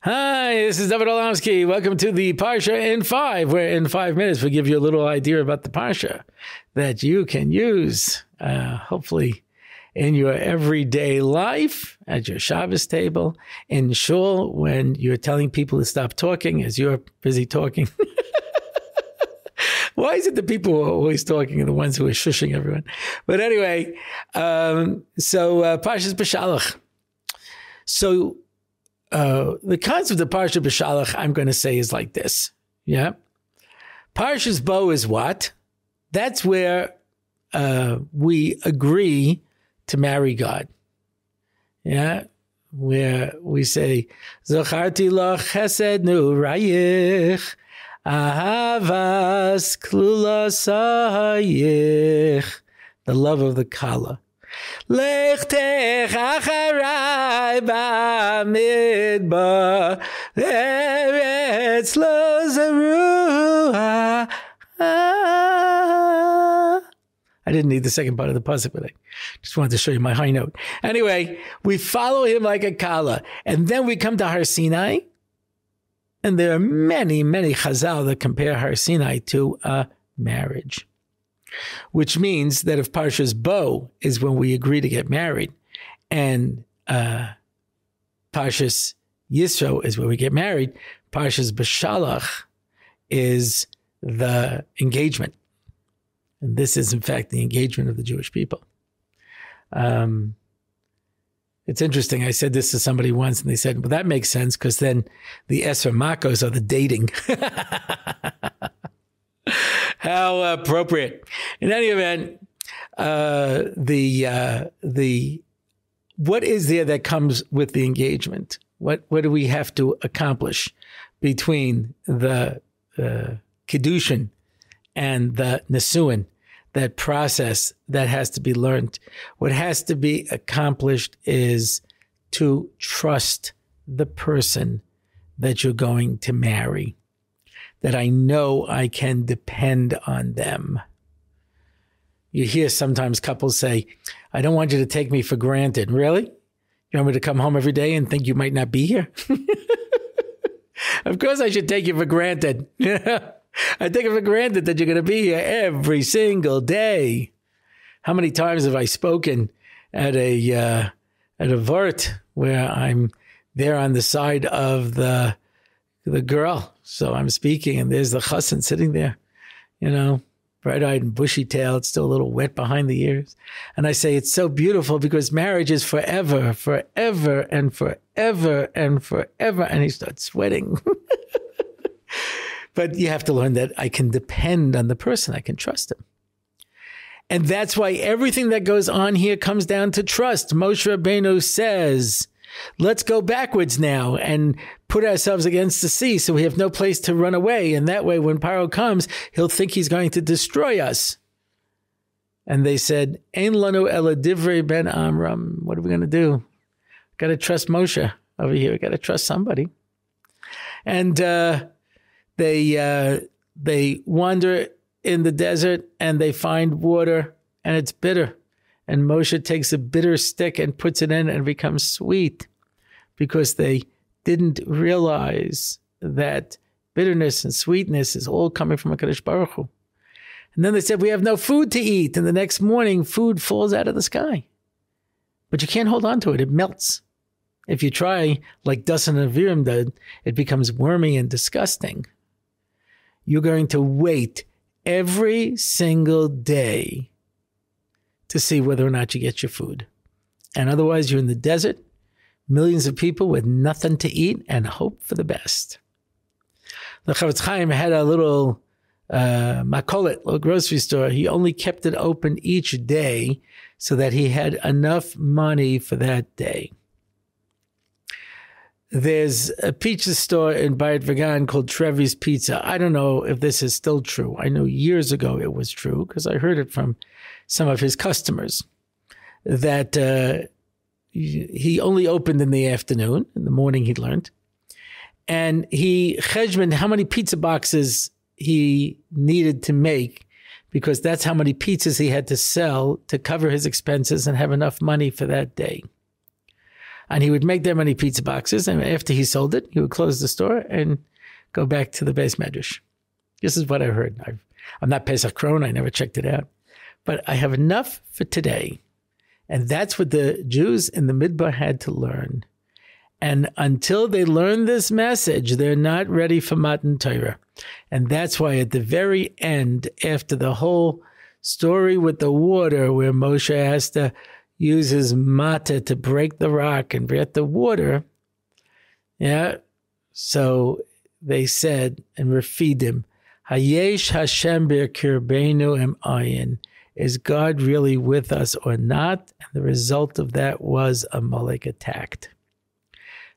Hi, this is Dovid Orlofsky. Welcome to the Parsha in 5, where in 5 minutes we give you a little idea about the Parsha that you can use, hopefully, in your everyday life, at your Shabbos table, in shul, when you're telling people to stop talking as you're busy talking. Why is it the people who are always talking are the ones who are shushing everyone? But anyway, Parsha's Beshalach. So the concept of Parsha Beshalach, I'm going to say, is like this. Yeah. Parsha's Bo is what? That's where we agree to marry God. Yeah. Where we say, Zacharti lach chesed nu rayich, ahavas klula sayich, the love of the Kala. Lech tech acharai b'midbar, eretz lo zeruah. I didn't need the second part of the pasuk, but I just wanted to show you my high note. Anyway, we follow him like a Kala. And then we come to Har Sinai. And there are many, many Chazal that compare Har Sinai to a marriage. Which means that if Parsha's Bo is when we agree to get married, and Parsha's Yisro is where we get married, Parsha's Beshalach is the engagement. And this is, in fact, the engagement of the Jewish people. It's interesting. I said this to somebody once, and they said, well, that makes sense, because then the Esser Makos are the dating. How appropriate. In any event, what is there that comes with the engagement? What do we have to accomplish between the Kiddushin and the Nesuin, that process that has to be learned? What has to be accomplished is to trust the person that you're going to marry, that I know I can depend on them. You hear sometimes couples say, I don't want you to take me for granted. Really? You want me to come home every day and think you might not be here? Of course I should take you for granted. I take it for granted that you're going to be here every single day. How many times have I spoken at a vort where I'm there on the side of the girl? So I'm speaking, and there's the chassan sitting there, bright-eyed and bushy-tailed, still a little wet behind the ears. And I say, it's so beautiful because marriage is forever, forever, and forever, and forever. And he starts sweating. But you have to learn that I can depend on the person. I can trust him. And that's why everything that goes on here comes down to trust. Moshe Rabbeinu says, let's go backwards now and put ourselves against the sea so we have no place to run away. And that way, when Paro comes, he'll think he's going to destroy us. And they said, Ein lanu ela divrei ben Amram. What are we going to do? Got to trust Moshe over here. Got to trust somebody. And they wander in the desert and they find water and it's bitter. And Moshe takes a bitter stick and puts it in and it becomes sweet because they didn't realize that bitterness and sweetness is all coming from HaKadosh Baruch Hu. And then they said, we have no food to eat. And the next morning, food falls out of the sky. But you can't hold on to it. It melts. If you try, like Dasan and Aviram did, it becomes wormy and disgusting. You're going to wait every single day to see whether or not you get your food. And otherwise, you're in the desert, millions of people with nothing to eat, and hope for the best. The Chaim had a little makolet, little grocery store. He only kept it open each day so that he had enough money for that day. There's a pizza store in Bayit Vegan called Trevi's Pizza. I don't know if this is still true. I know years ago it was true because I heard it from some of his customers that he only opened in the afternoon. In the morning he learned. And he cheshboned how many pizza boxes he needed to make because that's how many pizzas he had to sell to cover his expenses and have enough money for that day. And he would make that many pizza boxes, and after he sold it, he would close the store and go back to the Beis Medrash. This is what I heard. I'm not Pesach Kron. I never checked it out. But I have enough for today. And that's what the Jews in the Midbar had to learn. And until they learn this message, they're not ready for Matan Torah. And that's why at the very end, after the whole story with the water, where Moshe has to use his mata to break the rock and get the water, so they said and refidim, Hayesh Hashem b'kirbeinu em ayin. Is God really with us or not? And the result of that was Amalek attacked.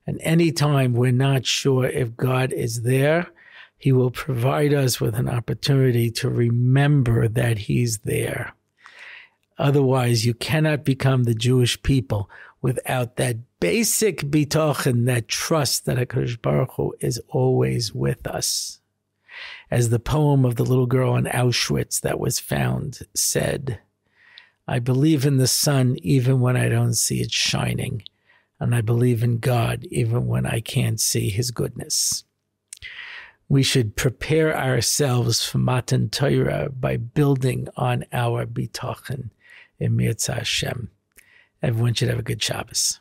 And anytime we're not sure if God is there, he will provide us with an opportunity to remember that he's there. Otherwise, you cannot become the Jewish people without that basic bitochen, that trust that HaKadosh Baruch Hu is always with us. As the poem of the little girl in Auschwitz that was found said, I believe in the sun even when I don't see it shining, and I believe in God even when I can't see his goodness. We should prepare ourselves for Matan Torah by building on our bitochen in Mirza Hashem. Everyone should have a good Shabbos.